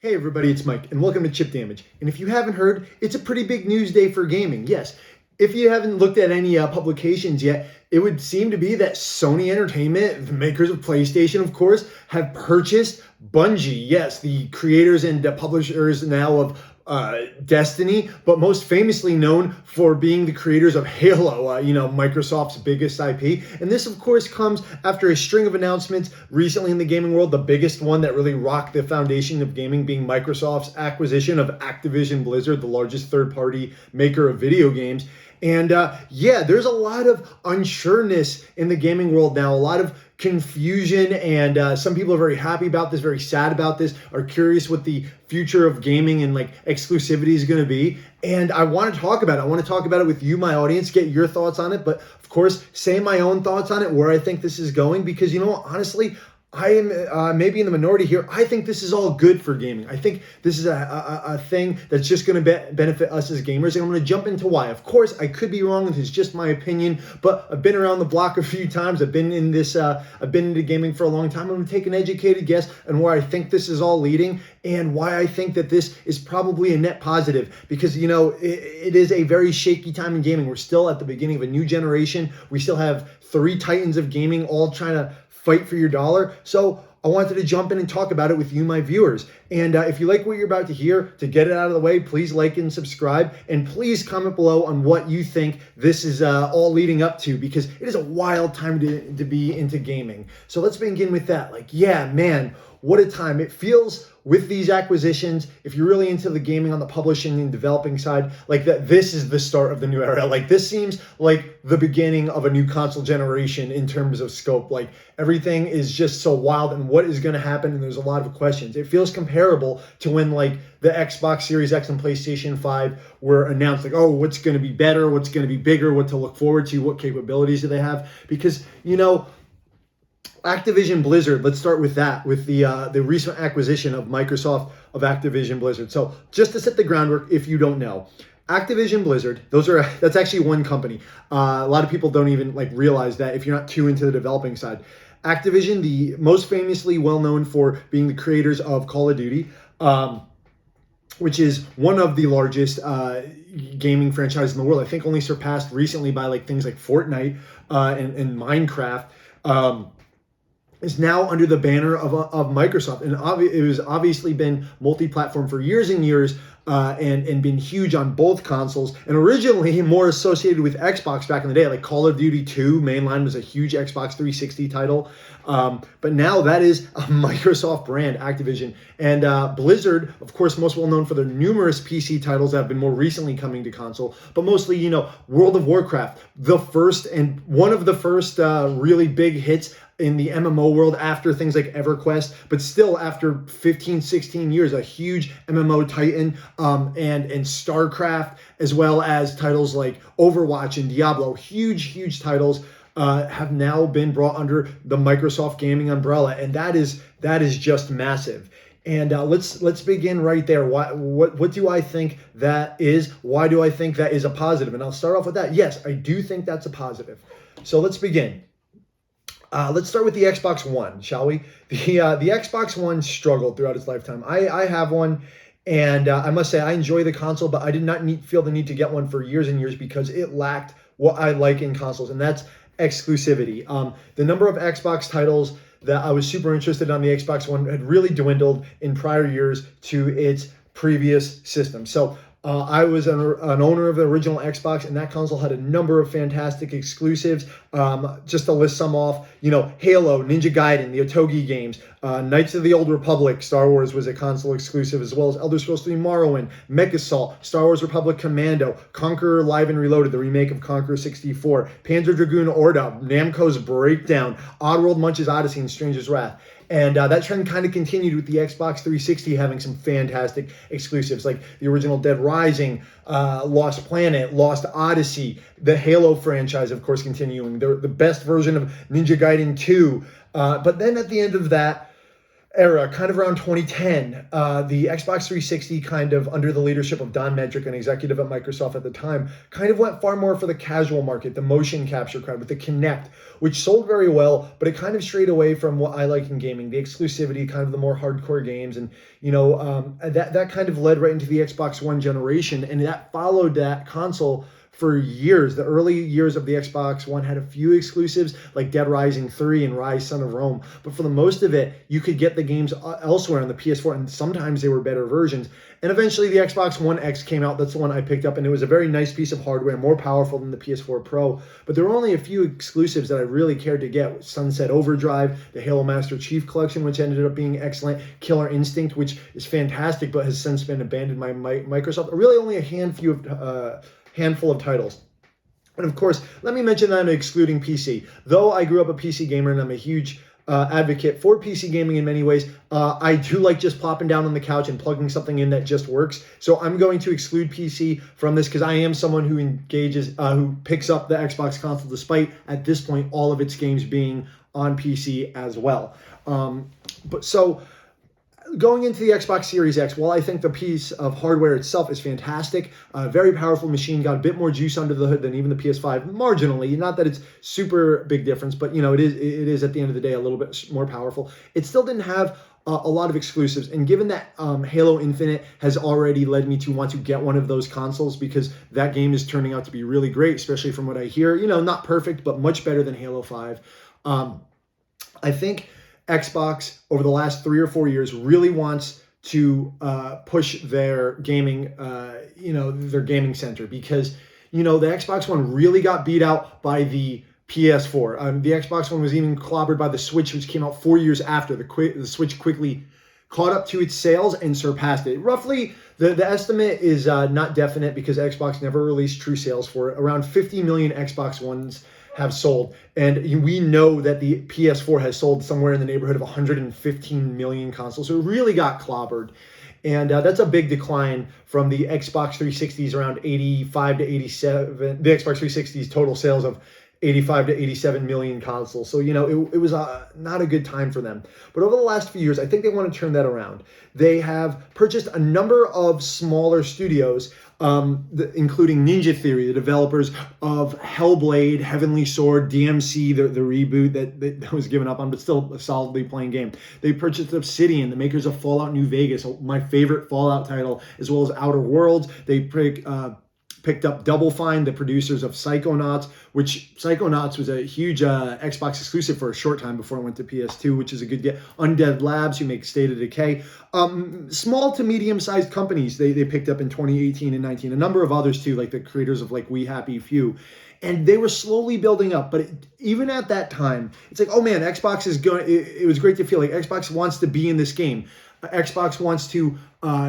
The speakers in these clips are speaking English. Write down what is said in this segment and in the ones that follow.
Hey everybody, it's Mike, and welcome to Chip Damage. And if you haven't heard, it's a pretty big news day for gaming. Yes, if you haven't looked at any publications yet, it would seem to be that Sony Entertainment, the makers of PlayStation, of course, have purchased Bungie. Yes, the creators and publishers now of Destiny, but most famously known for being the creators of Halo, Microsoft's biggest IP. And this, of course, comes after a string of announcements recently in the gaming world, the biggest one that really rocked the foundation of gaming being Microsoft's acquisition of Activision Blizzard, the largest third-party maker of video games. And there's a lot of unsureness in the gaming world now, a lot of confusion, and some people are very happy about this, very sad about this, are curious what the future of gaming and exclusivity is going to be. And I want to talk about it. I want to talk about it with you, my audience, get your thoughts on it, but of course, say my own thoughts on it, where I think this is going, because honestly, I am maybe in the minority here. I think this is all good for gaming. I think this is a thing that's just going to benefit us as gamers, and I'm going to jump into why. Of course, I could be wrong. This is just my opinion, but I've been around the block a few times. I've been in this. I've been into gaming for a long time. I'm going to take an educated guess on where I think this is all leading, and why I think that this is probably a net positive. Because it is a very shaky time in gaming. We're still at the beginning of a new generation. We still have three titans of gaming all trying to fight for your dollar. So I wanted to jump in and talk about it with you, my viewers. And if you like what you're about to hear, to get it out of the way, please like and subscribe. And please comment below on what you think this is all leading up to, because it is a wild time to be into gaming. So let's begin with that. What a time. It feels with these acquisitions, if you're really into the gaming on the publishing and developing side, that this is the start of the new era. This seems like the beginning of a new console generation in terms of scope. Everything is just so wild, and what is going to happen, and there's a lot of questions. It feels comparable to when the Xbox Series X and PlayStation 5 were announced, what's going to be better, what's going to be bigger, what to look forward to, what capabilities do they have, because Activision Blizzard, let's start with that, with the recent acquisition of Microsoft of Activision Blizzard. So just to set the groundwork, if you don't know, Activision Blizzard, that's actually one company. A lot of people don't even realize that if you're not too into the developing side. Activision, the most famously well known for being the creators of Call of Duty, which is one of the largest gaming franchises in the world. I think only surpassed recently by things like Fortnite and Minecraft. Is now under the banner of Microsoft. And it was obviously been multi-platform for years and years, and been huge on both consoles, and originally more associated with Xbox back in the day. Call of Duty 2 mainline was a huge Xbox 360 title. But now that is a Microsoft brand, Activision. And Blizzard, of course, most well known for their numerous PC titles that have been more recently coming to console, but mostly, World of Warcraft, one of the first really big hits in the MMO world after things like EverQuest, but still after 15, 16 years, a huge MMO titan, and StarCraft, as well as titles like Overwatch and Diablo, huge titles, have now been brought under the Microsoft gaming umbrella, and that is just massive. And let's begin right there. What do I think that is? Why do I think that is a positive? And I'll start off with that. Yes, I do think that's a positive. So let's begin. Let's start with the Xbox One, shall we? The Xbox One struggled throughout its lifetime. I have one, and I must say I enjoy the console, but I did not feel the need to get one for years and years because it lacked what I like in consoles, and that's exclusivity. The number of Xbox titles that I was super interested on the Xbox One had really dwindled in prior years to its previous system. So I was an owner of the original Xbox, and that console had a number of fantastic exclusives. Just to list some off, Halo, Ninja Gaiden, the Otogi games, Knights of the Old Republic, Star Wars was a console exclusive, as well as Elder Scrolls 3 Morrowind, Mech Assault, Star Wars Republic Commando, Conqueror Live and Reloaded, the remake of Conqueror 64, Panzer Dragoon Orda, Namco's Breakdown, Oddworld Munch's Odyssey, and Stranger's Wrath. And that trend kind of continued with the Xbox 360 having some fantastic exclusives like the original Dead Rising, Lost Planet, Lost Odyssey, the Halo franchise, of course, continuing, the best version of Ninja Gaiden 2. But then at the end of that, era, kind of around 2010, the Xbox 360, kind of under the leadership of Don Medrick, an executive at Microsoft at the time, kind of went far more for the casual market, the motion capture crowd with the Kinect, which sold very well, but it kind of strayed away from what I like in gaming, the exclusivity, kind of the more hardcore games, and that kind of led right into the Xbox One generation, and that followed that console for years. The early years of the Xbox One had a few exclusives like Dead Rising 3 and Rise Son of Rome, but for the most of it, you could get the games elsewhere on the PS4, and sometimes they were better versions. And eventually the Xbox One X came out. That's the one I picked up, and it was a very nice piece of hardware, more powerful than the PS4 Pro. But there were only a few exclusives that I really cared to get. Sunset Overdrive, the Halo Master Chief Collection, which ended up being excellent, Killer Instinct, which is fantastic, but has since been abandoned by Microsoft. Really only a handful of titles. And of course, let me mention that I'm excluding PC. Though I grew up a PC gamer and I'm a huge advocate for PC gaming in many ways, I do like just plopping down on the couch and plugging something in that just works. So I'm going to exclude PC from this because I am someone who who picks up the Xbox console despite, at this point, all of its games being on PC as well. Going into the Xbox Series X, while I think the piece of hardware itself is fantastic, a very powerful machine, got a bit more juice under the hood than even the PS5, marginally. Not that it's super big difference, but it is at the end of the day a little bit more powerful. It still didn't have a lot of exclusives, and given that Halo Infinite has already led me to want to get one of those consoles because that game is turning out to be really great, especially from what I hear. Not perfect, but much better than Halo 5. I think Xbox over the last 3 or 4 years really wants to push their gaming, their gaming center, because the Xbox One really got beat out by the PS4. The Xbox One was even clobbered by the Switch, which came out 4 years after. The Switch quickly caught up to its sales and surpassed it. Roughly, the estimate is not definite because Xbox never released true sales for it. Around 50 million Xbox Ones have sold, and we know that the PS4 has sold somewhere in the neighborhood of 115 million consoles, so it really got clobbered, and that's a big decline from the Xbox 360's around 85 to 87, the Xbox 360's total sales of 85 to 87 million consoles. So, it was not a good time for them. But over the last few years, I think they want to turn that around. They have purchased a number of smaller studios, including Ninja Theory, the developers of Hellblade, Heavenly Sword, DMC, the reboot that was given up on, but still a solidly playing game. They purchased Obsidian, the makers of Fallout New Vegas, my favorite Fallout title, as well as Outer Worlds. They picked up Double Fine, the producers of Psychonauts, which Psychonauts was a huge Xbox exclusive for a short time before it went to PS2, which is a good get. Undead Labs, who make State of Decay. Small to medium-sized companies they picked up in 2018 and 19. A number of others too, like the creators of We Happy Few. And they were slowly building up, but even at that time, it's like, oh man, Xbox is going. It was great to feel like Xbox wants to be in this game. Xbox wants to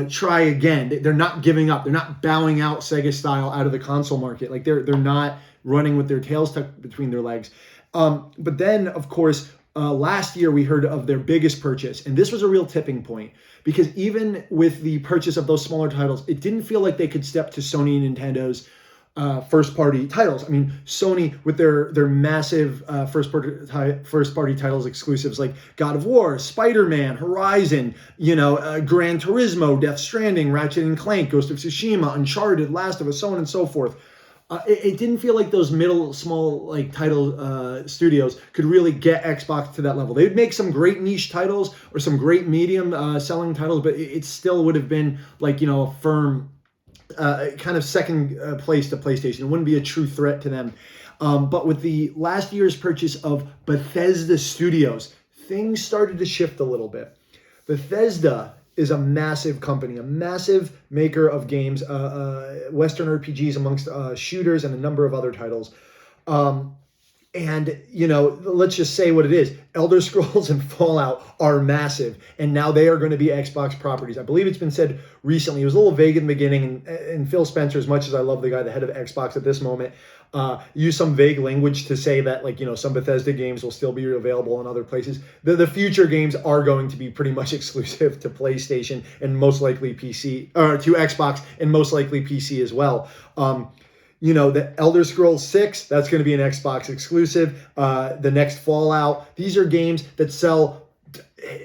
try again. They're not giving up. They're not bowing out Sega style out of the console market. Like they're not running with their tails tucked between their legs. But then, of course, last year we heard of their biggest purchase, and this was a real tipping point because even with the purchase of those smaller titles, it didn't feel like they could step to Sony and Nintendo's first-party titles. I mean, Sony with their massive first-party titles exclusives like God of War, Spider-Man, Horizon, Gran Turismo, Death Stranding, Ratchet and Clank, Ghost of Tsushima, Uncharted, Last of Us, so on and so forth. It didn't feel like those small title studios could really get Xbox to that level. They would make some great niche titles or some great medium selling titles, but it still would have been a firm kind of second place to PlayStation. It wouldn't be a true threat to them. But with the last year's purchase of Bethesda Studios, things started to shift a little bit. Bethesda is a massive company, a massive maker of games, Western RPGs amongst shooters and a number of other titles. And, let's just say what it is. Elder Scrolls and Fallout are massive, and now they are going to be Xbox properties. I believe it's been said recently. It was a little vague in the beginning, and Phil Spencer, as much as I love the guy, the head of Xbox at this moment, used some vague language to say that, some Bethesda games will still be available in other places. The future games are going to be pretty much exclusive to PlayStation and most likely PC, or to Xbox and most likely PC as well. The Elder Scrolls 6, that's going to be an Xbox exclusive. The next Fallout, these are games that sell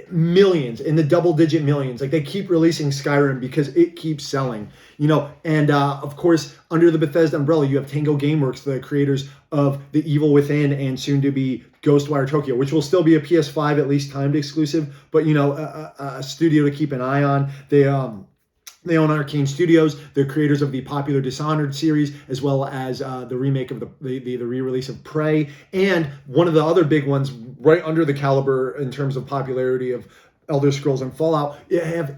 millions, in the double-digit millions. Like, they keep releasing Skyrim because it keeps selling, and of course, under the Bethesda umbrella, you have Tango Gameworks, the creators of The Evil Within and soon to be Ghostwire Tokyo, which will still be a PS5 at least timed exclusive, but a studio to keep an eye on. They own Arcane Studios. They're creators of the popular Dishonored series, as well as the remake of the re-release of Prey, and one of the other big ones, right under the caliber in terms of popularity of Elder Scrolls and Fallout. You have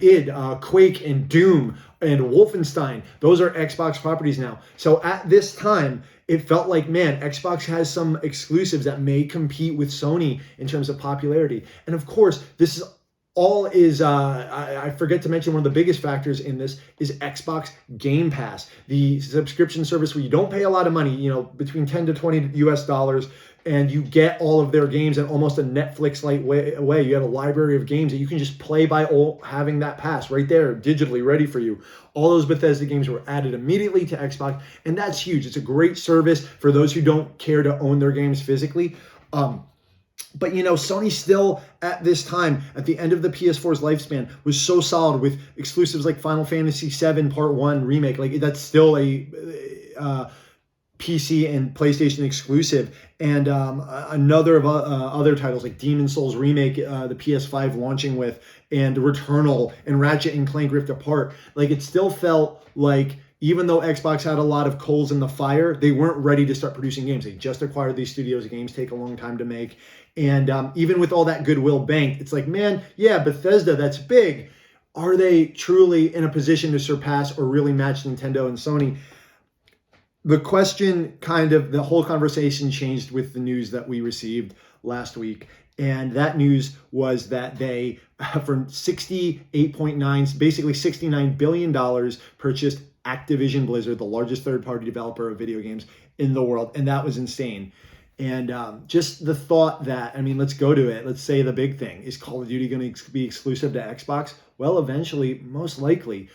Quake, and Doom, and Wolfenstein. Those are Xbox properties now. So at this time, it felt like, man, Xbox has some exclusives that may compete with Sony in terms of popularity. And of course, this is all is, I forget to mention, one of the biggest factors in this is Xbox Game Pass, the subscription service where you don't pay a lot of money, between 10 to 20 US dollars, and you get all of their games in almost a Netflix-like way. You have a library of games that you can just play by having that pass right there, digitally ready for you. All those Bethesda games were added immediately to Xbox, and that's huge. It's a great service for those who don't care to own their games physically. But Sony still, at this time, at the end of the PS4's lifespan, was so solid with exclusives like Final Fantasy VII Part 1 Remake. Like, that's still a PC and PlayStation exclusive. And another of other titles like Demon's Souls Remake, the PS5 launching with, and Returnal, and Ratchet and Clank Rift Apart. Like, it still felt like, even though Xbox had a lot of coals in the fire, they weren't ready to start producing games. They just acquired these studios. Games take a long time to make. And even with all that goodwill banked, it's like, man, yeah, Bethesda, that's big. Are they truly in a position to surpass or really match Nintendo and Sony? The question, the whole conversation changed with the news that we received last week. And that news was that they, for basically $69 billion, purchased Activision Blizzard, the largest third-party developer of video games in the world. And that was insane. And just the thought that, let's go to it. Let's say the big thing. Is Call of Duty going to be exclusive to Xbox? Well, eventually, most likely.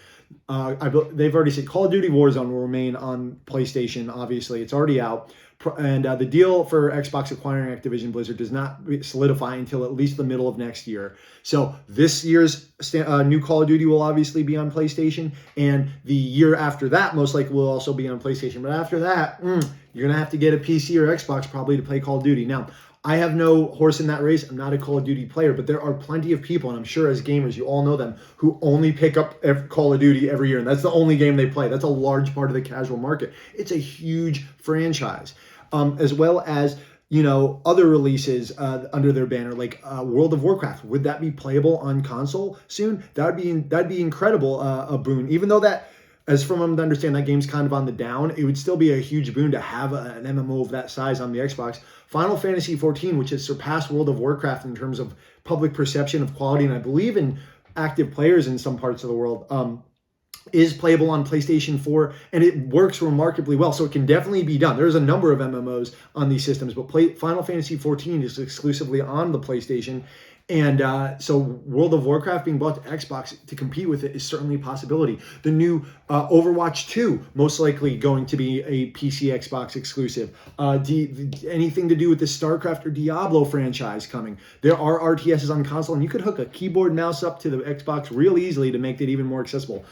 They've already said Call of Duty Warzone will remain on PlayStation, obviously. It's already out. And the deal for Xbox acquiring Activision Blizzard does not solidify until at least the middle of next year. So this year's new Call of Duty will obviously be on PlayStation, and the year after that most likely will also be on PlayStation. But after that, you're going to have to get a PC or Xbox probably to play Call of Duty. Now, I have no horse in that race. I'm not a Call of Duty player, but there are plenty of people, and I'm sure as gamers, you all know them, who only pick up Call of Duty every year, and that's the only game they play. That's a large part of the casual market. It's a huge franchise. As well as, other releases under their banner, like World of Warcraft. Would that be playable on console soon? That'd be incredible, a boon. Even though that, as from what I understand, that game's kind of on the down, it would still be a huge boon to have an MMO of that size on the Xbox. Final Fantasy XIV, which has surpassed World of Warcraft in terms of public perception of quality, and I believe in active players in some parts of the world, is playable on PlayStation 4, and it works remarkably well. So it can definitely be done. There's a number of MMOs on these systems, but Final Fantasy XIV is exclusively on the PlayStation. And so World of Warcraft being brought to Xbox to compete with it is certainly a possibility. The new Overwatch 2, most likely going to be a PC Xbox exclusive. Anything to do with the StarCraft or Diablo franchise coming. There are RTSs on console, and you could hook a keyboard and mouse up to the Xbox real easily to make it even more accessible.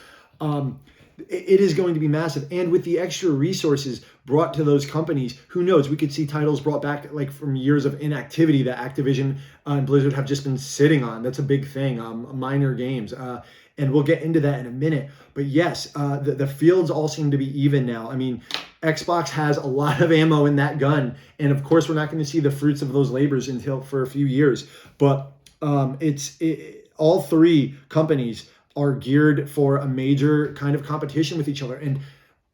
It is going to be massive. And with the extra resources brought to those companies, who knows? We could see titles brought back like from years of inactivity that Activision and Blizzard have just been sitting on. That's a big thing. Minor games. And we'll get into that in a minute. But yes, the fields all seem to be even now. Xbox has a lot of ammo in that gun. And of course, we're not going to see the fruits of those labors for a few years. But all three companies are geared for a major kind of competition with each other. And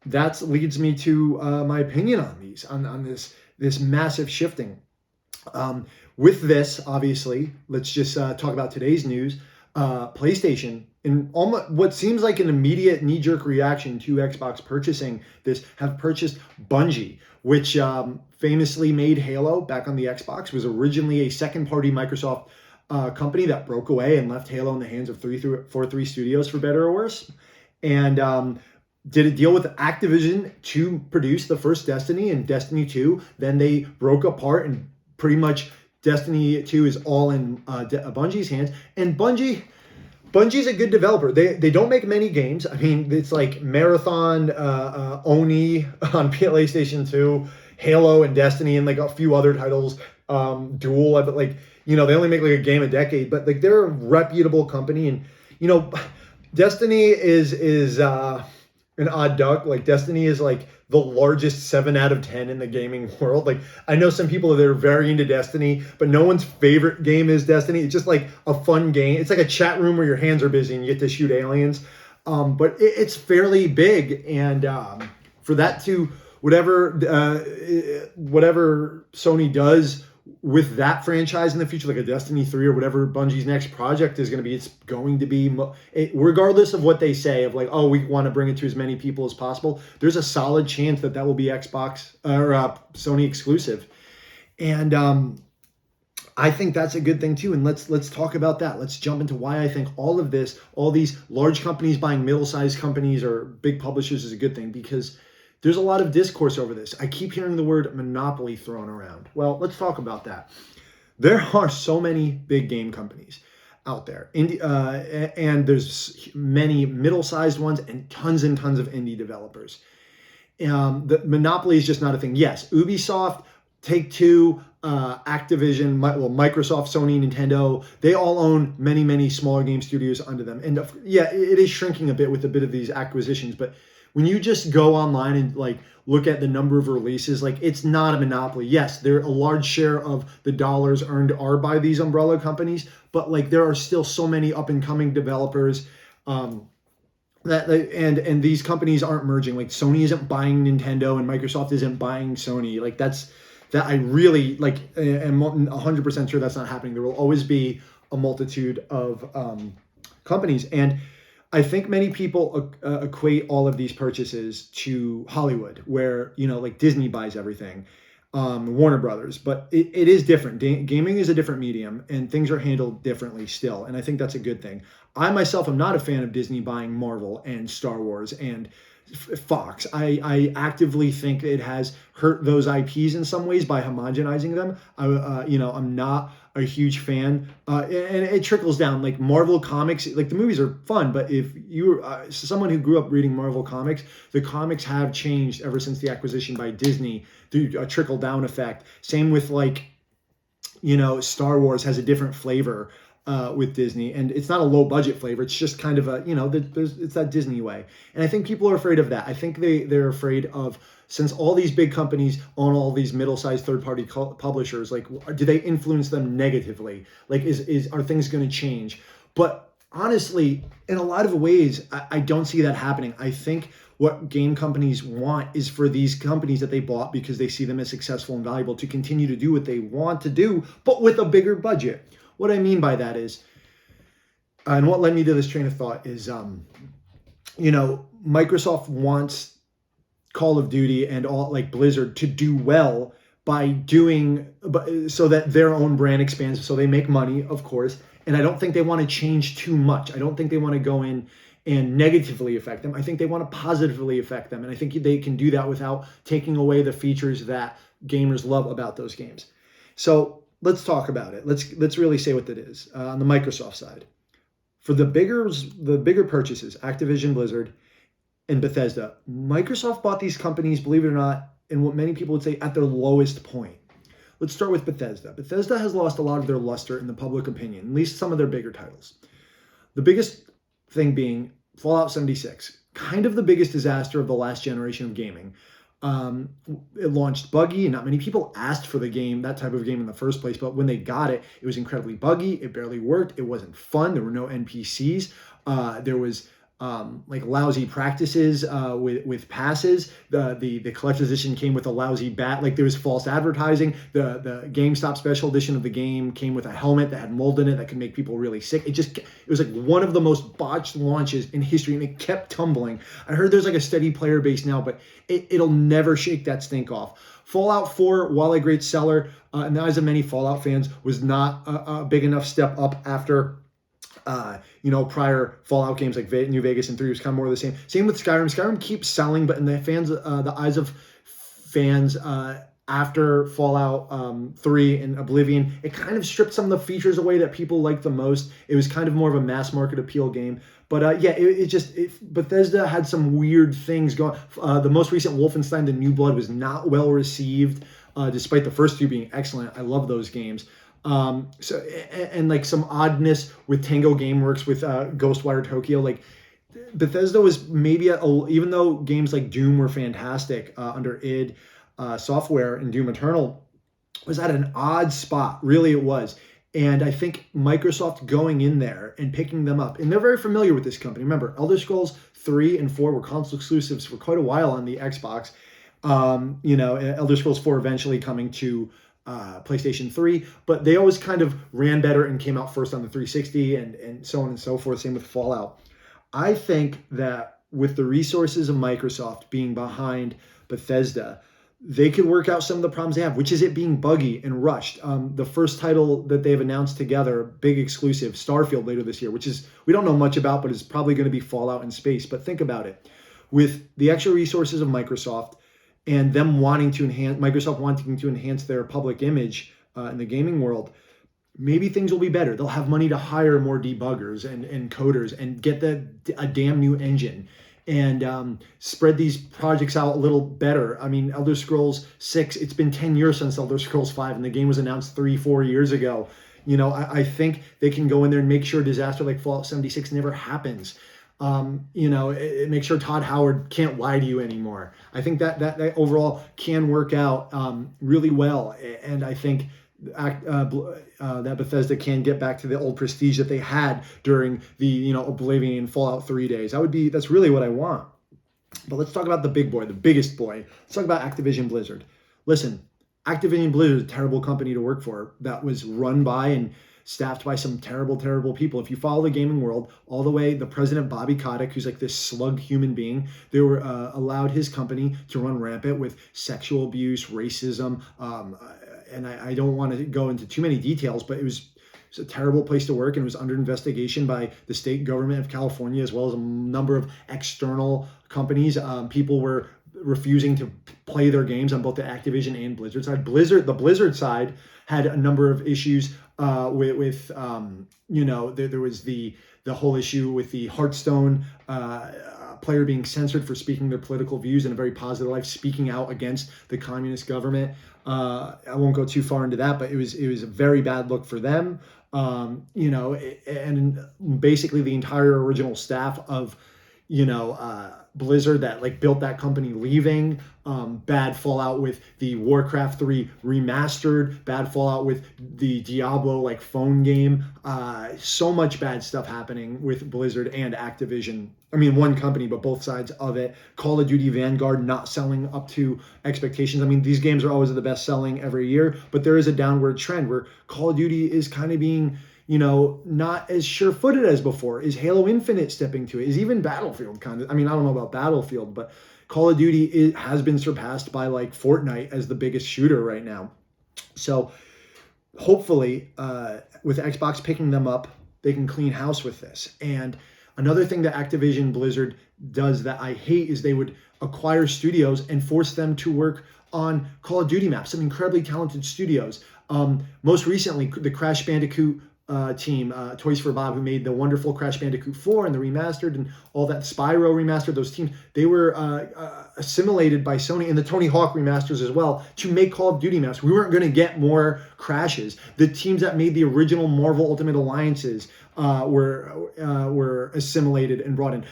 that leads me to my opinion on this massive shifting. With this, obviously, let's just talk about today's news. PlayStation, in almost what seems like an immediate knee-jerk reaction to Xbox purchasing this, have purchased Bungie, which famously made Halo back on the Xbox, was originally a second-party Microsoft company that broke away and left Halo in the hands of 343 Studios, for better or worse, and did a deal with Activision to produce the first Destiny and Destiny 2. Then they broke apart and pretty much Destiny 2 is all in Bungie's hands, and Bungie's a good developer. They don't make many games. I mean, it's like Marathon, Oni on PlayStation 2, Halo and Destiny, and like a few other titles. Duel, but like, they only make like a game a decade, but like they're a reputable company, and Destiny is an odd duck. Like Destiny is like the largest 7 out of 10 in the gaming world. Like I know some people that are very into Destiny, but no one's favorite game is Destiny. It's just like a fun game. It's like a chat room where your hands are busy and you get to shoot aliens. But it's fairly big, and for that to whatever Sony does with that franchise in the future, like a Destiny 3 or whatever Bungie's next project is going to be, it's going to be, regardless of what they say of like, oh, we want to bring it to as many people as possible, there's a solid chance that will be Xbox or Sony exclusive. And I think that's a good thing too. And let's talk about that. Let's jump into why I think all of this, all these large companies buying middle-sized companies or big publishers is a good thing, because there's a lot of discourse over this. I keep hearing the word monopoly thrown around. Well, let's talk about that. There are so many big game companies out there, and there's many middle-sized ones and tons of indie developers. The monopoly is just not a thing. Yes, Ubisoft, Take-Two, Activision, Microsoft, Sony, Nintendo, they all own many smaller game studios under them. And it is shrinking a bit with a bit of these acquisitions, but when you just go online and like look at the number of releases, like it's not a monopoly. Yes, a large share of the dollars earned are by these umbrella companies, but like there are still so many up and coming developers and these companies aren't merging. Like Sony isn't buying Nintendo and Microsoft isn't buying Sony. Like that I really like am 100% sure that's not happening. There will always be a multitude of companies, and I think many people equate all of these purchases to Hollywood, where, like Disney buys everything, Warner Brothers, but it is different. Gaming is a different medium, and things are handled differently still. And I think that's a good thing. I myself am not a fan of Disney buying Marvel and Star Wars and Fox. I actively think it has hurt those IPs in some ways by homogenizing them. I'm not a huge fan, and it trickles down. Like Marvel comics, like the movies are fun, but if you're someone who grew up reading Marvel comics, the comics have changed ever since the acquisition by Disney through a trickle down effect. Same with like, Star Wars has a different flavor with Disney, and it's not a low budget flavor. It's just kind of a, it's that Disney way. And I think people are afraid of that. I think they're afraid of, since all these big companies own all these middle-sized third-party publishers, like, do they influence them negatively? Like, are things going to change? But honestly, in a lot of ways, I don't see that happening. I think what game companies want is for these companies that they bought because they see them as successful and valuable to continue to do what they want to do, but with a bigger budget. What I mean by that is, and what led me to this train of thought is, Microsoft wants Call of Duty and all like Blizzard to do well so that their own brand expands, so they make money, of course. And I don't think they want to change too much. I don't think they want to go in and negatively affect them. I think they want to positively affect them. And I think they can do that without taking away the features that gamers love about those games. So let's talk about it. Let's really say what that is. On the Microsoft side, for the bigger purchases, Activision, Blizzard, and Bethesda, Microsoft bought these companies, believe it or not, in what many people would say at their lowest point. Let's start with Bethesda. Bethesda has lost a lot of their luster in the public opinion, at least some of their bigger titles. The biggest thing being Fallout 76, kind of the biggest disaster of the last generation of gaming. It launched buggy, and not many people asked for that type of game in the first place, but when they got it, it was incredibly buggy. It barely worked. It wasn't fun. There were no NPCs. There was like lousy practices with passes. The collector's edition came with a lousy bat. Like there was false advertising. The GameStop special edition of the game came with a helmet that had mold in it that could make people really sick. It was like one of the most botched launches in history, and it kept tumbling. I heard there's like a steady player base now, but it'll never shake that stink off. Fallout 4, while a great seller, in the eyes of many Fallout fans, was not a big enough step up after prior Fallout games like New Vegas and 3 was kind of more of the same. Same with Skyrim. Skyrim keeps selling, but in the eyes of fans, after Fallout 3 and Oblivion, it kind of stripped some of the features away that people like the most. It was kind of more of a mass market appeal game. But Bethesda had some weird things going. The most recent Wolfenstein: The New Blood was not well received, despite the first two being excellent. I love those games. And like some oddness with Tango Gameworks with Ghostwire Tokyo. Like Bethesda was maybe, even though games like Doom were fantastic under id Software and Doom Eternal, was at an odd spot. Really, it was. And I think Microsoft going in there and picking them up, and they're very familiar with this company. Remember, Elder Scrolls 3 and 4 were console exclusives for quite a while on the Xbox. Elder Scrolls 4 eventually coming to PlayStation 3, but they always kind of ran better and came out first on the 360 and so on and so forth. Same with Fallout. I think that with the resources of Microsoft being behind Bethesda, they could work out some of the problems they have, which is it being buggy and rushed. The first title that they've announced together, big exclusive, Starfield later this year, which is, we don't know much about, but it's probably going to be Fallout in space. But think about it. With the extra resources of Microsoft and them Microsoft wanting to enhance their public image in the gaming world, maybe things will be better. They'll have money to hire more debuggers and coders and get a damn new engine and spread these projects out a little better. I mean, Elder Scrolls 6, it's been 10 years since Elder Scrolls 5, and the game was announced 3-4 years ago. I think they can go in there and make sure a disaster like Fallout 76 never happens. Make sure Todd Howard can't lie to you anymore. I think that overall can work out really well, and I think that Bethesda can get back to the old prestige that they had during the Oblivion and Fallout 3 days. That's really what I want. But let's talk about the big boy, the biggest boy. Let's talk about Activision Blizzard. Listen, Activision Blizzard is a terrible company to work for that was run by and staffed by some terrible, terrible people. If you follow the gaming world all the way, the president, Bobby Kotick, who's like this slug human being, they were allowed his company to run rampant with sexual abuse, racism, and I don't want to go into too many details, but it was a terrible place to work, and it was under investigation by the state government of California, as well as a number of external companies. People were refusing to play their games on both the Activision and Blizzard side. The Blizzard side had a number of issues there was the whole issue with the Hearthstone player being censored for speaking their political views in a very positive life, speaking out against the communist government. I won't go too far into that, but it was a very bad look for them. And basically the entire original staff of Blizzard that built that company leaving, bad fallout with the Warcraft 3 remastered, bad fallout with the Diablo phone game, so much bad stuff happening with Blizzard and Activision. I mean, one company, but both sides of it. Call of Duty Vanguard not selling up to expectations. I mean, these games are always the best selling every year, but there is a downward trend where Call of Duty is kind of being not as sure-footed as before. Is Halo Infinite stepping to it? Is even Battlefield kind of? I mean, I don't know about Battlefield, but Call of Duty has been surpassed by Fortnite as the biggest shooter right now. So hopefully, with Xbox picking them up, they can clean house with this. And another thing that Activision Blizzard does that I hate is they would acquire studios and force them to work on Call of Duty maps, some incredibly talented studios. Most recently, the Crash Bandicoot team, Toys for Bob, who made the wonderful Crash Bandicoot 4 and the remastered and all that, Spyro remastered, those teams, they were assimilated by Sony and the Tony Hawk remasters as well to make Call of Duty maps. We weren't going to get more Crashes. The teams that made the original Marvel Ultimate Alliances were assimilated and brought in.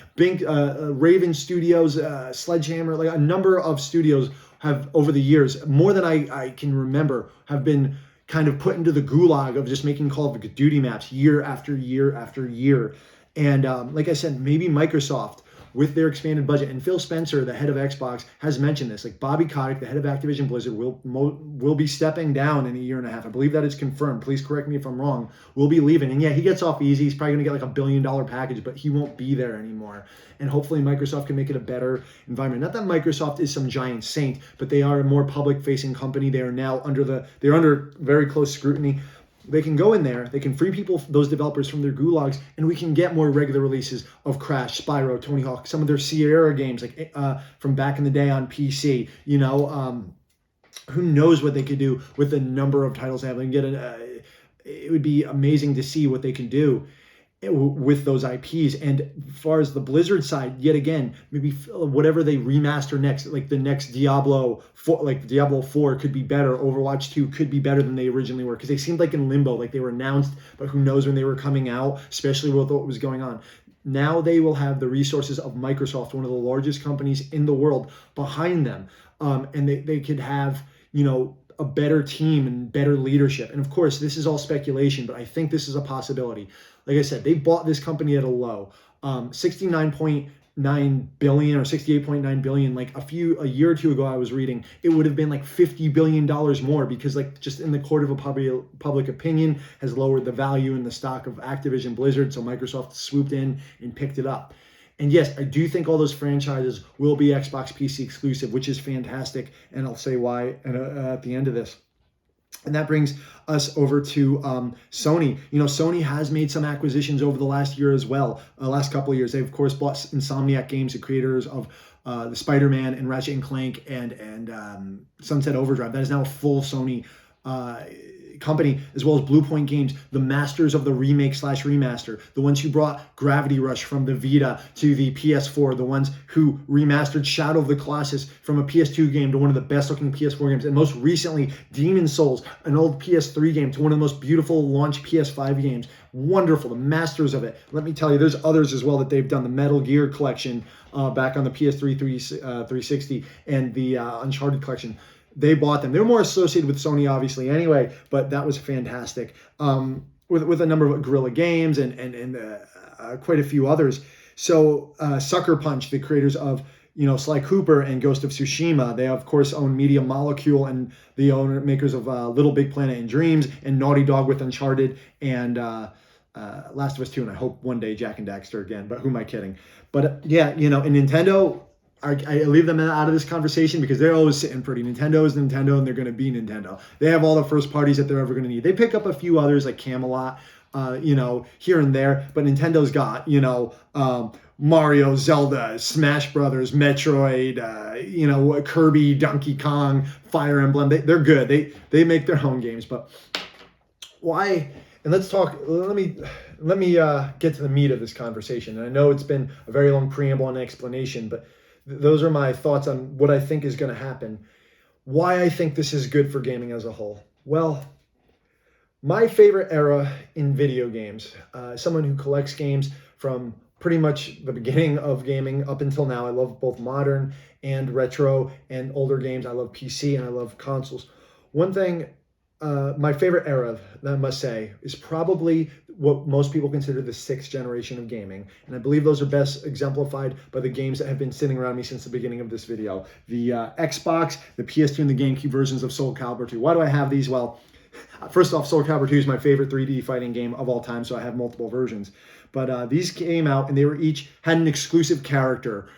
Raven Studios, Sledgehammer, a number of studios have, over the years, more than I can remember, have been kind of put into the gulag of just making Call of Duty maps year after year after year. And like I said, maybe Microsoft, with their expanded budget, and Phil Spencer, the head of Xbox, has mentioned this. Bobby Kotick, the head of Activision Blizzard, will be stepping down in a year and a half. I believe that is confirmed. Please correct me if I'm wrong. Will be leaving. And yeah, he gets off easy. He's probably going to get $1 billion package, but he won't be there anymore. And hopefully Microsoft can make it a better environment. Not that Microsoft is some giant saint, but they are a more public-facing company. They are now under very close scrutiny. They can go in there, they can free those developers from their gulags, and we can get more regular releases of Crash, Spyro, Tony Hawk, some of their Sierra games from back in the day on PC, who knows what they could do with the number of titles they have. And it would be amazing to see what they can do with those IPs. And as far as the Blizzard side, yet again, maybe whatever they remaster next, like the next Diablo 4, like Diablo 4 could be better. Overwatch 2 could be better than they originally were, because they seemed like in limbo, like they were announced, but who knows when they were coming out, especially with what was going on. Now they will have the resources of Microsoft, one of the largest companies in the world, behind them. And they could have, a better team and better leadership. And of course, this is all speculation, but I think this is a possibility. Like I said, they bought this company at a low, 69.9 billion or 68.9 billion. Like a year or two ago, I was reading, it would have been like $50 billion more, because like just in the court of a public opinion has lowered the value in the stock of Activision Blizzard. So Microsoft swooped in and picked it up. And yes, I do think all those franchises will be Xbox PC exclusive, which is fantastic. And I'll say why at the end of this. And that brings us over to Sony. Sony has made some acquisitions over the last year as well, last couple of years. They've, of course, bought Insomniac Games, the creators of the Spider-Man and Ratchet and Clank and Sunset Overdrive. That is now a full Sony company, as well as Blue Point Games, the masters of the remake/remaster, the ones who brought Gravity Rush from the Vita to the PS4, the ones who remastered Shadow of the Colossus from a PS2 game to one of the best looking PS4 games, and most recently Demon Souls, an old PS3 game, to one of the most beautiful launch PS5 games. Wonderful, the masters of it. Let me tell you, there's others as well that they've done. The Metal Gear collection back on the PS3 360 and the Uncharted collection. They bought them. They're more associated with Sony, obviously, anyway, but that was fantastic. With a number of Guerrilla Games and quite a few others. So Sucker Punch, the creators of Sly Cooper and Ghost of Tsushima, they of course own Media Molecule, and the makers of Little Big Planet and Dreams, and Naughty Dog with Uncharted and Last of Us 2, and I hope one day Jak and Daxter again. But who am I kidding? But yeah, and Nintendo. I leave them out of this conversation because they're always sitting pretty. Nintendo is Nintendo, and they're going to be Nintendo. They have all the first parties that they're ever going to need. They pick up a few others like Camelot, here and there, but Nintendo's got, Mario, Zelda, Smash Brothers, Metroid, Kirby, Donkey Kong, Fire Emblem. They're good. They make their own games, but why? And let's talk. Let me get to the meat of this conversation. And I know it's been a very long preamble and explanation, but those are my thoughts on what I think is going to happen. Why I think this is good for gaming as a whole. Well, my favorite era in video games, someone who collects games from pretty much the beginning of gaming up until now. I love both modern and retro and older games. I love PC and I love consoles. One thing, my favorite era, that I must say, is probably what most people consider the sixth generation of gaming. And I believe those are best exemplified by the games that have been sitting around me since the beginning of this video. The Xbox, the PS2, and the GameCube versions of Soul Calibur 2. Why do I have these? Well, first off, Soul Calibur 2 is my favorite 3D fighting game of all time, so I have multiple versions. But these came out, and they were each had an exclusive character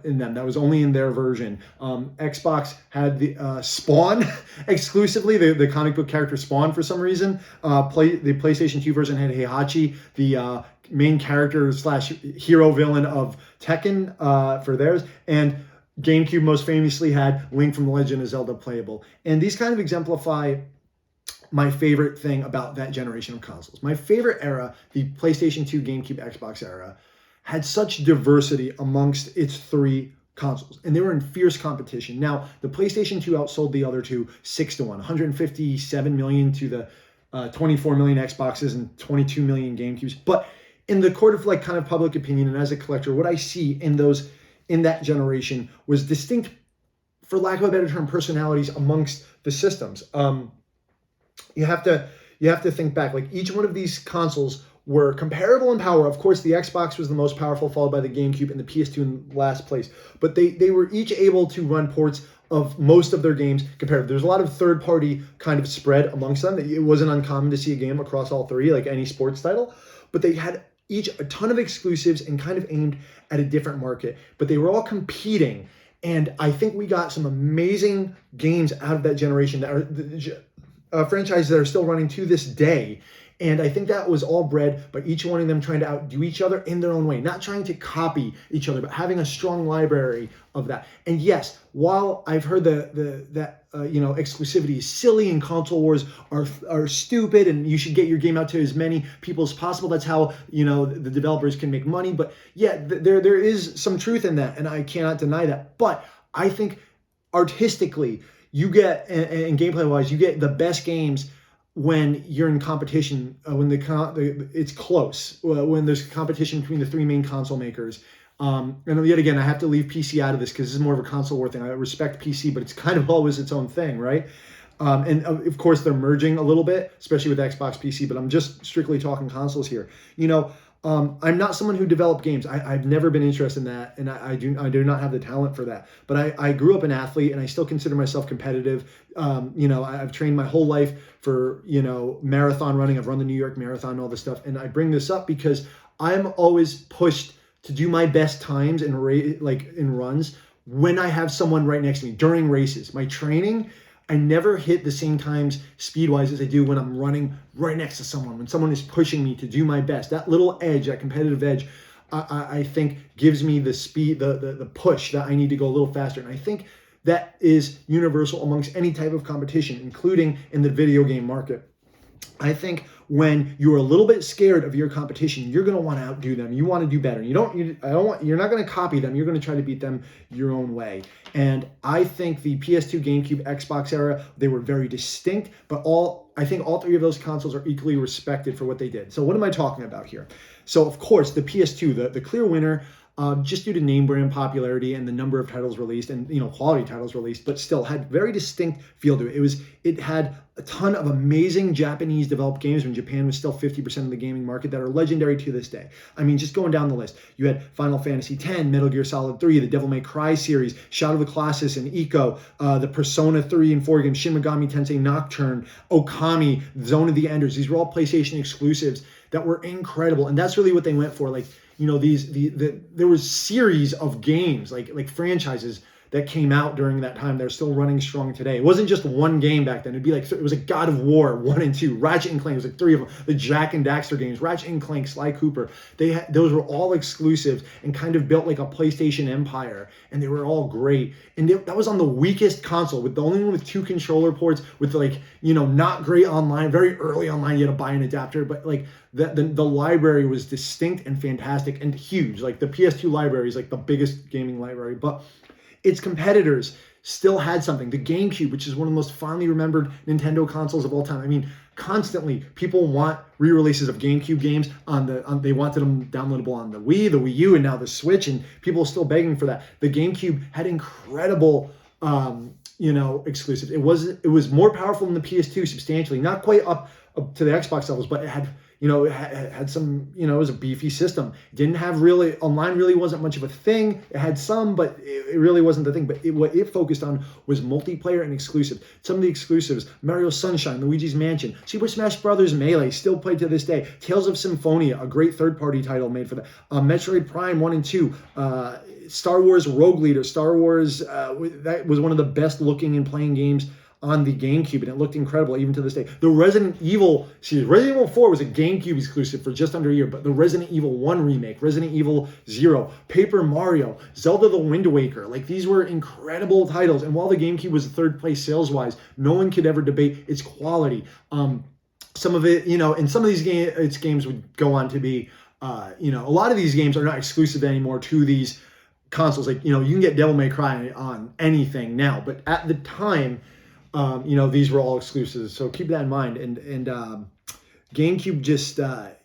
in them that was only in their version. Xbox had the Spawn exclusively, the comic book character Spawn for some reason. The PlayStation 2 version had Heihachi, the main character / hero villain of Tekken for theirs. And GameCube most famously had Link from The Legend of Zelda playable. And these kind of exemplify my favorite thing about that generation of consoles. My favorite era, the PlayStation 2, GameCube, Xbox era, had such diversity amongst its three consoles, and they were in fierce competition. Now, the PlayStation 2 outsold the other two 6-1, 157 million to the 24 million Xboxes and 22 million GameCubes. But in the court of kind of public opinion, and as a collector, what I see in that generation was distinct, for lack of a better term, personalities amongst the systems. You have to think back. Like, each one of these consoles were comparable in power. Of course, the Xbox was the most powerful, followed by the GameCube, and the PS2 in last place. But they were each able to run ports of most of their games compared. There's a lot of third-party kind of spread amongst them. It wasn't uncommon to see a game across all three, like any sports title. But they had each a ton of exclusives and kind of aimed at a different market. But they were all competing. And I think we got some amazing games out of that generation that are franchises that are still running to this day. And I think that was all bred by each one of them trying to outdo each other in their own way, not trying to copy each other, but having a strong library of that. And yes, while I've heard that exclusivity is silly and console wars are stupid and you should get your game out to as many people as possible, that's how the developers can make money. But yeah, there is some truth in that, and I cannot deny that. But I think artistically, you get, and gameplay wise, you get the best games when you're in competition, when it's close, when there's competition between the three main console makers. And yet again, I have to leave PC out of this because this is more of a console war thing. I respect PC, but it's kind of always its own thing, right? And of course, they're merging a little bit, especially with Xbox PC, but I'm just strictly talking consoles here. I'm not someone who developed games. I've never been interested in that, and I do not have the talent for that. But I grew up an athlete, and I still consider myself competitive. I've trained my whole life for marathon running. I've run the New York Marathon and all this stuff. And I bring this up because I'm always pushed to do my best times in runs when I have someone right next to me during races. My training, I never hit the same times speed-wise as I do when I'm running right next to someone, when someone is pushing me to do my best. That little edge, that competitive edge, I think gives me the speed, the push that I need to go a little faster. And I think that is universal amongst any type of competition, including in the video game market. I think when you're a little bit scared of your competition, you're going to want to outdo them. You want to do better. You're not going to copy them. You're going to try to beat them your own way. And I think the PS2, GameCube, Xbox era, they were very distinct, but I think all three of those consoles are equally respected for what they did. So what am I talking about here? So of course, the PS2, the clear winner, just due to name brand popularity and the number of titles released and quality titles released, but still had very distinct feel to it. It had a ton of amazing Japanese developed games when Japan was still 50% of the gaming market that are legendary to this day. I mean, just going down the list, you had Final Fantasy X, Metal Gear Solid 3, the Devil May Cry series, Shadow of the Colossus and Ico, the Persona 3 and 4 games, Shin Megami Tensei Nocturne, Okami, Zone of the Enders. These were all PlayStation exclusives that were incredible, and that's really what they went for. There was series of games, like franchises that came out during that time. They're still running strong today. It wasn't just one game back then. It'd be it was a God of War 1 and 2, Ratchet and Clank. It was three of them. The Jack and Daxter games, Ratchet and Clank, Sly Cooper. Those were all exclusives and kind of built like a PlayStation empire, and they were all great. And that was on the weakest console, with the only one with 2 controller ports, with not great online, very early online. You had to buy an adapter, but the library was distinct and fantastic and huge. Like the PS2 library is like the biggest gaming library, but its competitors still had something. The GameCube, which is one of the most fondly remembered Nintendo consoles of all time. I mean, constantly people want re-releases of GameCube games they wanted them downloadable on the Wii, the Wii U, and now the Switch, and people are still begging for that. The GameCube had incredible exclusives. It was more powerful than the PS2 substantially, not quite up to the Xbox levels, but it had it had some, it was a beefy system. It didn't have online really wasn't much of a thing. It had some, but it really wasn't the thing. But what it focused on was multiplayer and exclusive. Some of the exclusives, Mario Sunshine, Luigi's Mansion, Super Smash Bros. Melee, still played to this day. Tales of Symphonia, a great third-party title made for that. Metroid Prime 1 and 2, Star Wars Rogue Leader, Star Wars, that was one of the best looking and playing games on the GameCube, and it looked incredible even to this day. The Resident Evil series, Resident Evil 4 was a GameCube exclusive for just under a year, but the Resident Evil 1 remake, Resident Evil 0, Paper Mario, Zelda the Wind Waker, these were incredible titles. And while the GameCube was third place sales-wise, no one could ever debate its quality. Some of it, and some of these its games would go on to be, a lot of these games are not exclusive anymore to these consoles. You can get Devil May Cry on anything now, but at the time, these were all exclusives, so keep that in mind. And GameCube just,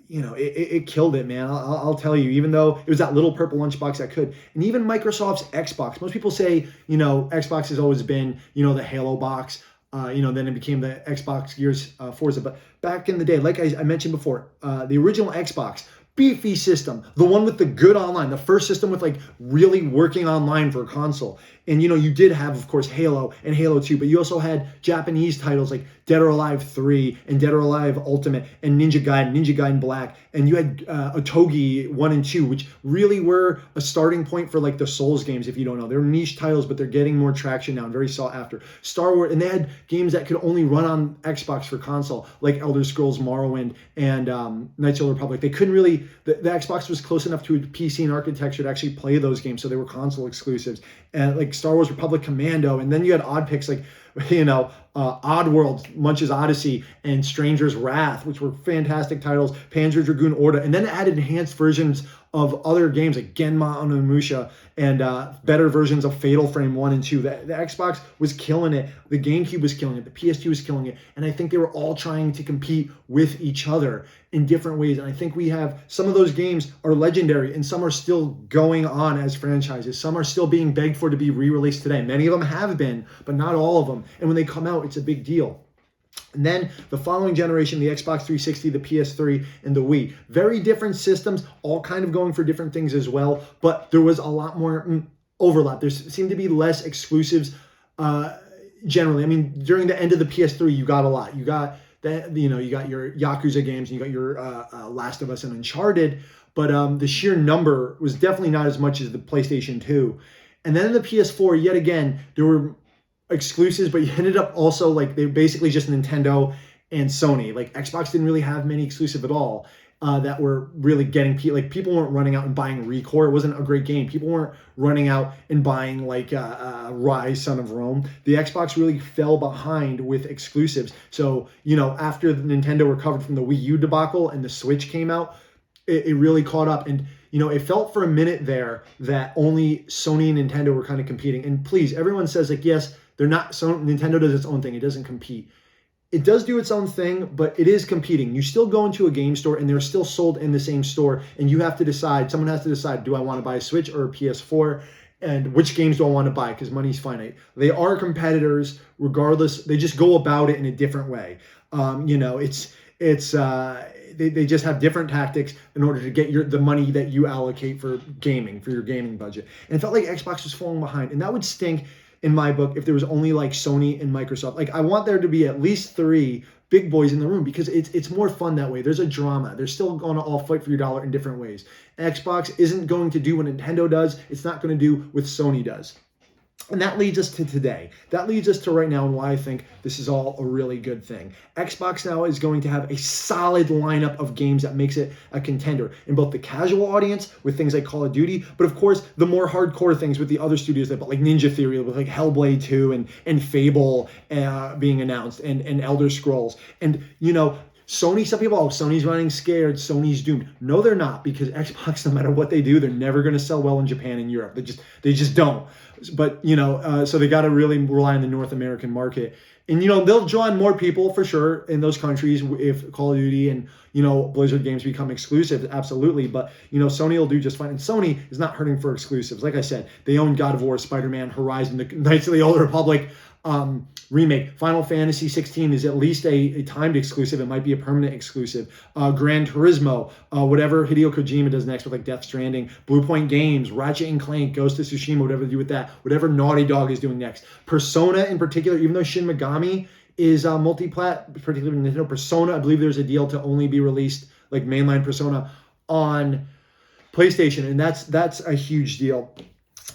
it killed it, man. I'll tell you, even though it was that little purple lunchbox that could. And even Microsoft's Xbox. Most people say, Xbox has always been, the Halo box. Then it became the Xbox Gears Forza. But back in the day, like I mentioned before, the original Xbox, beefy system, the one with the good online, the first system with really working online for a console. And you did have, of course, Halo and Halo 2, but you also had Japanese titles like Dead or Alive 3 and Dead or Alive Ultimate and Ninja Gaiden Black, and you had Otogi 1 and 2, which really were a starting point for like the Souls games. If you don't know, they're niche titles, but they're getting more traction now and very sought after. Star Wars, and they had games that could only run on Xbox for console, like Elder Scrolls Morrowind and Knights of the Republic. They couldn't really, the Xbox was close enough to a PC and architecture to actually play those games, so they were console exclusives. And like Star Wars Republic Commando, and then you had odd picks like, Oddworld, Munch's Odyssey, and Stranger's Wrath, which were fantastic titles, Panzer Dragoon Orta, and then it added enhanced versions of other games like Genma Onimusha and better versions of Fatal Frame 1 and 2. The Xbox was killing it, the GameCube was killing it, the PS2 was killing it, and I think they were all trying to compete with each other in different ways. And I think we have some of those games are legendary, and some are still going on as franchises. Some are still being begged for to be re-released today. Many of them have been, but not all of them. And when they come out, it's a big deal. And then the following generation, the Xbox 360, the PS3, and the Wii. Very different systems, all kind of going for different things as well, but there was a lot more overlap. There seemed to be less exclusives generally. I mean, during the end of the PS3, you got a lot. You got that, you got your Yakuza games, and you got your Last of Us and Uncharted, but the sheer number was definitely not as much as the PlayStation 2. And then in the PS4, yet again, there were exclusives, but you ended up also like they basically just Nintendo and Sony. Like Xbox didn't really have many exclusive at all that were really getting like people weren't running out and buying Recore. It wasn't a great game. People weren't running out and buying like Rise, Son of Rome. The Xbox really fell behind with exclusives. So after Nintendo recovered from the Wii U debacle and the Switch came out, it really caught up. And it felt for a minute there that only Sony and Nintendo were kind of competing. And please, everyone says like, yes, they're not. So Nintendo does its own thing. It doesn't compete. It does do its own thing, but it is competing. You still go into a game store and they're still sold in the same store, and you have to decide, someone has to decide, do I want to buy a Switch or a PS4? And which games do I want to buy? Because money's finite. They are competitors regardless. They just go about it in a different way. They just have different tactics in order to get the money that you allocate for gaming, for your gaming budget. And it felt like Xbox was falling behind, and that would stink in my book if there was only like Sony and Microsoft. Like I want there to be at least 3 big boys in the room because it's more fun that way. There's a drama. They're still going to all fight for your dollar in different ways. Xbox isn't going to do what Nintendo does. It's not going to do what Sony does. And that leads us to today. That leads us to right now and why I think this is all a really good thing. Xbox now is going to have a solid lineup of games that makes it a contender in both the casual audience with things like Call of Duty, but of course the more hardcore things with the other studios that like Ninja Theory with like Hellblade 2 and Fable being announced and Elder Scrolls. And Sony, some people, Sony's running scared, Sony's doomed. No, they're not, because Xbox, no matter what they do, they're never going to sell well in Japan and Europe. They just don't. But, so they got to really rely on the North American market. And, they'll draw in more people for sure in those countries if Call of Duty and, Blizzard games become exclusive, absolutely. But, Sony will do just fine. And Sony is not hurting for exclusives. Like I said, they own God of War, Spider-Man, Horizon, the Knights of the Old Republic, remake. Final Fantasy 16 is at least a timed exclusive. It might be a permanent exclusive. Gran Turismo, whatever Hideo Kojima does next with like Death Stranding, Blue Point Games, Ratchet and Clank, Ghost of Tsushima, whatever they do with that, whatever Naughty Dog is doing next. Persona in particular, even though Shin Megami is multi-plat, particularly Nintendo Persona, I believe there's a deal to only be released like mainline Persona on PlayStation, and that's a huge deal.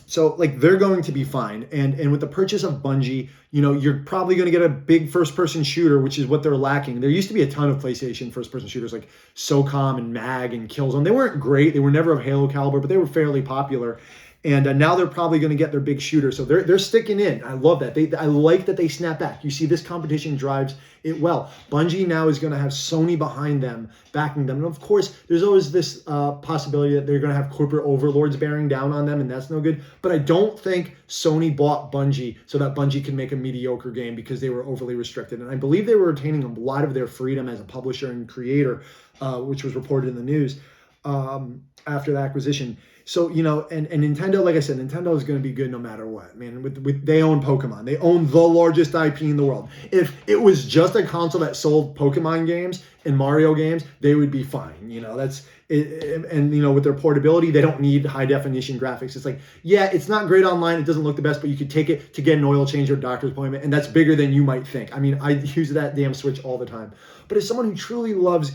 So like they're going to be fine. And with the purchase of Bungie, you're probably going to get a big first-person shooter, which is what they're lacking. There used to be a ton of PlayStation first-person shooters like SOCOM and MAG and Killzone. They weren't great. They were never of Halo caliber, but they were fairly popular. And now they're probably going to get their big shooter. So they're sticking in. I love that. I like that they snap back. You see, this competition drives it well. Bungie now is going to have Sony behind them, backing them. And of course, there's always this possibility that they're going to have corporate overlords bearing down on them, and that's no good. But I don't think Sony bought Bungie so that Bungie can make a mediocre game because they were overly restricted. And I believe they were retaining a lot of their freedom as a publisher and creator, which was reported in the news after the acquisition. So, and Nintendo, like I said, Nintendo is going to be good no matter what, man. They own Pokemon. They own the largest IP in the world. If it was just a console that sold Pokemon games and Mario games, they would be fine. and with their portability, they don't need high definition graphics. It's like, yeah, it's not great online. It doesn't look the best, but you could take it to get an oil change or a doctor's appointment, and that's bigger than you might think. I mean, I use that damn Switch all the time. But as someone who truly loves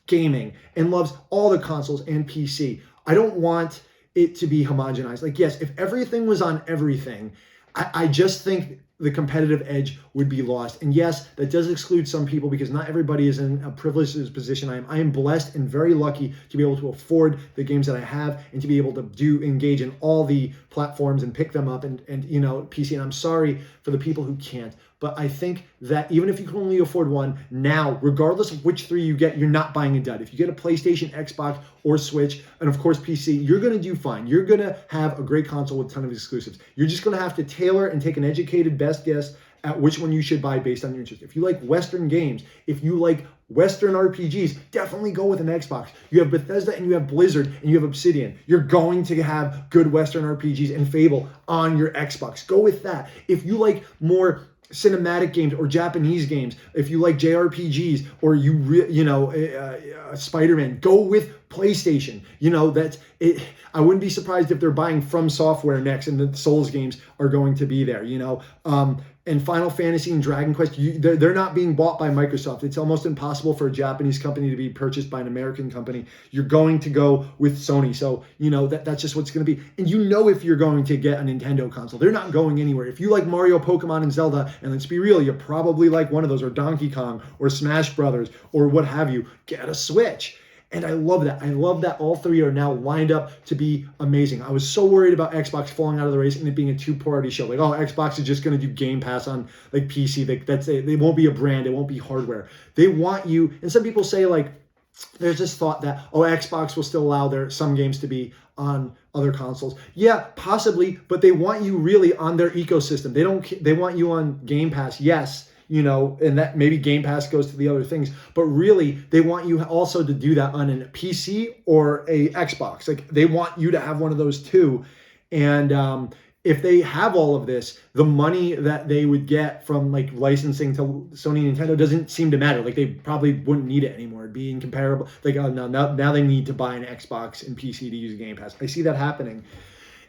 gaming and loves all the consoles and PC, I don't want it to be homogenized. Like, yes, if everything was on everything, I just think the competitive edge would be lost. And yes, that does exclude some people because not everybody is in a privileged position. I am blessed and very lucky to be able to afford the games that I have and to be able to engage in all the platforms and pick them up and PC. And I'm sorry for the people who can't. But I think that even if you can only afford one, now, regardless of which three you get, you're not buying a dud. If you get a PlayStation, Xbox, or Switch, and of course PC, you're going to do fine. You're going to have a great console with a ton of exclusives. You're just going to have to tailor and take an educated best guess at which one you should buy based on your interest. If you like Western games, if you like Western RPGs, definitely go with an Xbox. You have Bethesda and you have Blizzard and you have Obsidian. You're going to have good Western RPGs and Fable on your Xbox. Go with that. If you like more cinematic games or Japanese games, if you like JRPGs or Spider-Man, go with PlayStation. That's it. I wouldn't be surprised if they're buying From Software next and the Souls games are going to be there, and Final Fantasy and Dragon Quest, they're not being bought by Microsoft. It's almost impossible for a Japanese company to be purchased by an American company. You're going to go with Sony. So, that's just what's going to be. And if you're going to get a Nintendo console, they're not going anywhere. If you like Mario, Pokemon, and Zelda, and let's be real, you probably like one of those, or Donkey Kong, or Smash Brothers, or what have you, get a Switch. And I love that. I love that all three are now lined up to be amazing. I was so worried about Xbox falling out of the race and it being a two-party show. Like, Xbox is just going to do Game Pass on like PC. That's it. They won't be a brand. It won't be hardware. They want you. And some people say like, there's this thought that Xbox will still allow some games to be on other consoles. Yeah, possibly, but they want you really on their ecosystem. They want you on Game Pass. Yes. And that maybe Game Pass goes to the other things, but really they want you also to do that on a PC or a Xbox. Like they want you to have one of those too. And if they have all of this, the money that they would get from like licensing to Sony and Nintendo doesn't seem to matter. Like they probably wouldn't need it anymore. It'd be incomparable. Like, oh no, now they need to buy an Xbox and PC to use Game Pass. I see that happening.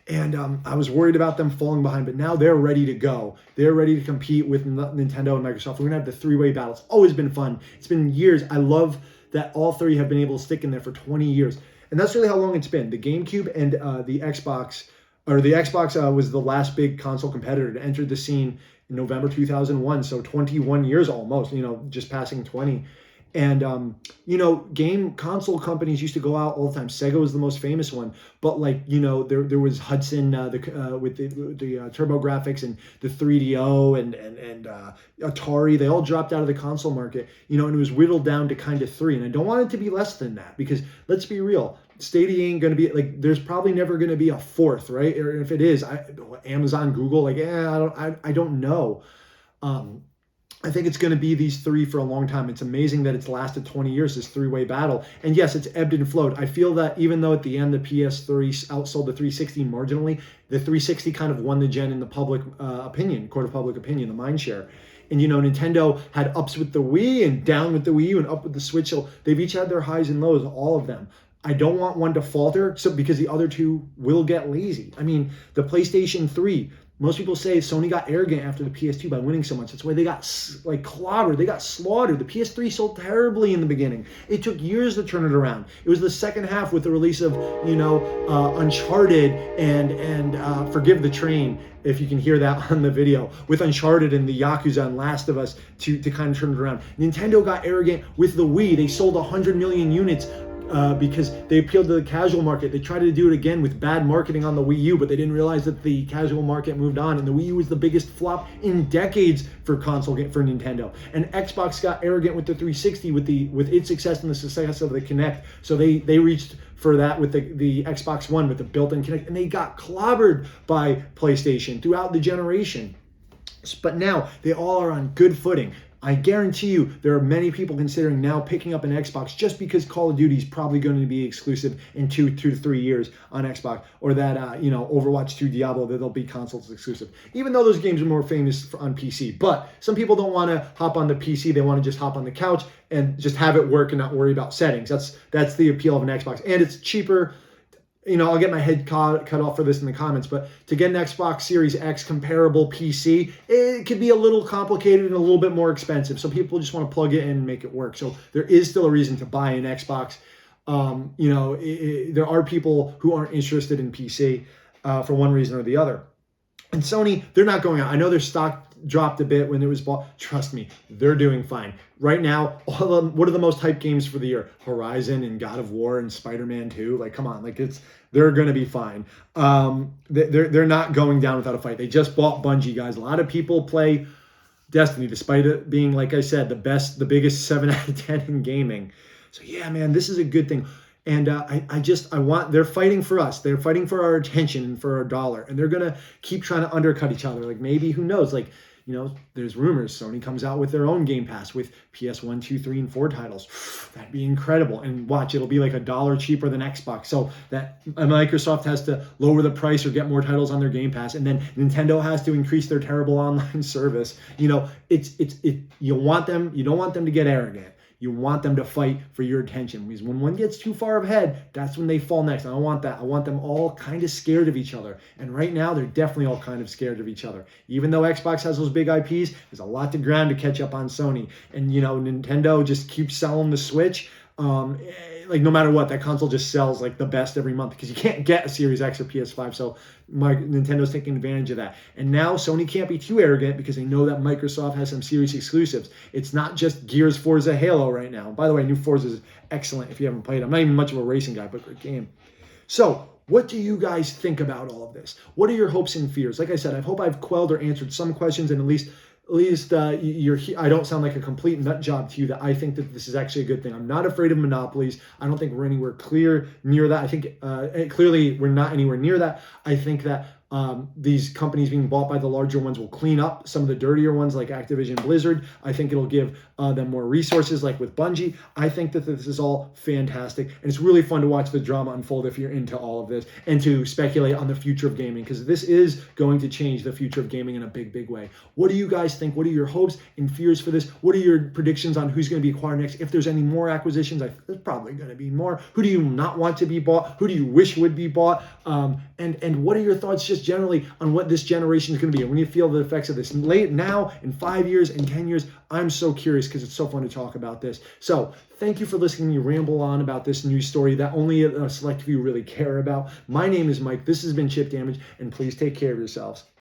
And I was worried about them falling behind, but now they're ready to go. They're ready to compete with Nintendo and Microsoft. We're going to have the three-way battle. It's always been fun. It's been years. I love that all three have been able to stick in there for 20 years. And that's really how long it's been. The GameCube and the Xbox was the last big console competitor to enter the scene in November 2001. So 21 years almost, just passing 20. And, game console companies used to go out all the time. Sega was the most famous one. But there was Hudson with the TurboGrafx and the 3DO and Atari. They all dropped out of the console market, and it was whittled down to kind of three. And I don't want it to be less than that because let's be real. Stadia ain't going to be there's probably never going to be a fourth, right? Or if it is, Amazon, Google, I don't know. I think it's going to be these three for a long time. It's amazing that it's lasted 20 years, this three-way battle. And yes, it's ebbed and flowed. I feel that even though at the end the PS3 outsold the 360 marginally, the 360 kind of won the gen in the public court of public opinion, the mind share. And, Nintendo had ups with the Wii and down with the Wii U and up with the Switch. So they've each had their highs and lows, all of them. I don't want one to falter because the other two will get lazy. I mean, the PlayStation 3, most people say Sony got arrogant after the PS2 by winning so much. That's why they got clobbered. They got slaughtered. The PS3 sold terribly in the beginning. It took years to turn it around. It was the second half with the release of, Uncharted and Forgive the Train, if you can hear that on the video, with Uncharted and the Yakuza and Last of Us to kind of turn it around. Nintendo got arrogant with the Wii. They sold 100 million units because they appealed to the casual market. They tried to do it again with bad marketing on the Wii U, but they didn't realize that the casual market moved on, and the Wii U was the biggest flop in decades for for Nintendo. And Xbox got arrogant with the 360 with its success and the success of the Kinect, so they reached for that with the Xbox One with the built-in Kinect, and they got clobbered by PlayStation throughout the generation. But now they all are on good footing. I guarantee you there are many people considering now picking up an Xbox just because Call of Duty is probably going to be exclusive in two to 3 years on Xbox, or that Overwatch 2, Diablo, that they'll be consoles exclusive. Even though those games are more famous on PC, but some people don't want to hop on the PC. They want to just hop on the couch and just have it work and not worry about settings. That's the appeal of an Xbox, and it's cheaper. I'll get my head cut off for this in the comments, but to get an Xbox Series X comparable PC, it could be a little complicated and a little bit more expensive. So people just want to plug it in and make it work. So there is still a reason to buy an Xbox. There are people who aren't interested in PC for one reason or the other. And Sony, they're not going out. I know their stock dropped a bit when it was bought. Trust me, they're doing fine. Right now, what are the most hyped games for the year? Horizon and God of War and Spider-Man 2. Like, come on, they're going to be fine. They're not going down without a fight. They just bought Bungie, guys. A lot of people play Destiny, despite it being, like I said, the biggest 7 out of 10 in gaming. So yeah, man, this is a good thing. And they're fighting for us. They're fighting for our attention and for our dollar. And they're going to keep trying to undercut each other. Like, maybe, who knows? Like, there's rumors Sony comes out with their own Game Pass with PS1, 2, 3, and 4 titles. That'd be incredible. And watch, it'll be like $1 cheaper than Xbox. So that Microsoft has to lower the price or get more titles on their Game Pass. And then Nintendo has to increase their terrible online service. You want them, you don't want them to get arrogant. You want them to fight for your attention, because when one gets too far ahead, that's when they fall next. I don't want that. I want them all kind of scared of each other. And right now, they're definitely all kind of scared of each other. Even though Xbox has those big IPs, there's a lot of ground to catch up on Sony. And, Nintendo just keeps selling the Switch. No matter what, that console just sells like the best every month, because you can't get a Series X or PS5. So Nintendo's taking advantage of that. And now Sony can't be too arrogant, because they know that Microsoft has some serious exclusives. It's not just Gears, Forza, Halo right now. By the way, new Forza is excellent if you haven't played it. I'm not even much of a racing guy, but great game. So what do you guys think about all of this? What are your hopes and fears? Like I said, I hope I've quelled or answered some questions, and at least I don't sound like a complete nut job to you, that I think that this is actually a good thing. I'm not afraid of monopolies. I don't think we're anywhere near that. I think clearly we're not anywhere near that. I think that these companies being bought by the larger ones will clean up some of the dirtier ones, like Activision, Blizzard. I think it'll give them more resources, like with Bungie. I think that this is all fantastic, and it's really fun to watch the drama unfold if you're into all of this, and to speculate on the future of gaming, because this is going to change the future of gaming in a big, big way. What do you guys think? What are your hopes and fears for this? What are your predictions on who's going to be acquired next? If there's any more acquisitions, there's probably going to be more. Who do you not want to be bought? Who do you wish would be bought? And what are your thoughts just generally on what this generation is going to be, and when you feel the effects of this late now, in 5 years, in 10 years? I'm so curious, because it's so fun to talk about this. So thank you for listening to me ramble on about this news story that only a select few really care about. My name is Mike. This has been Chip Damage, and please take care of yourselves.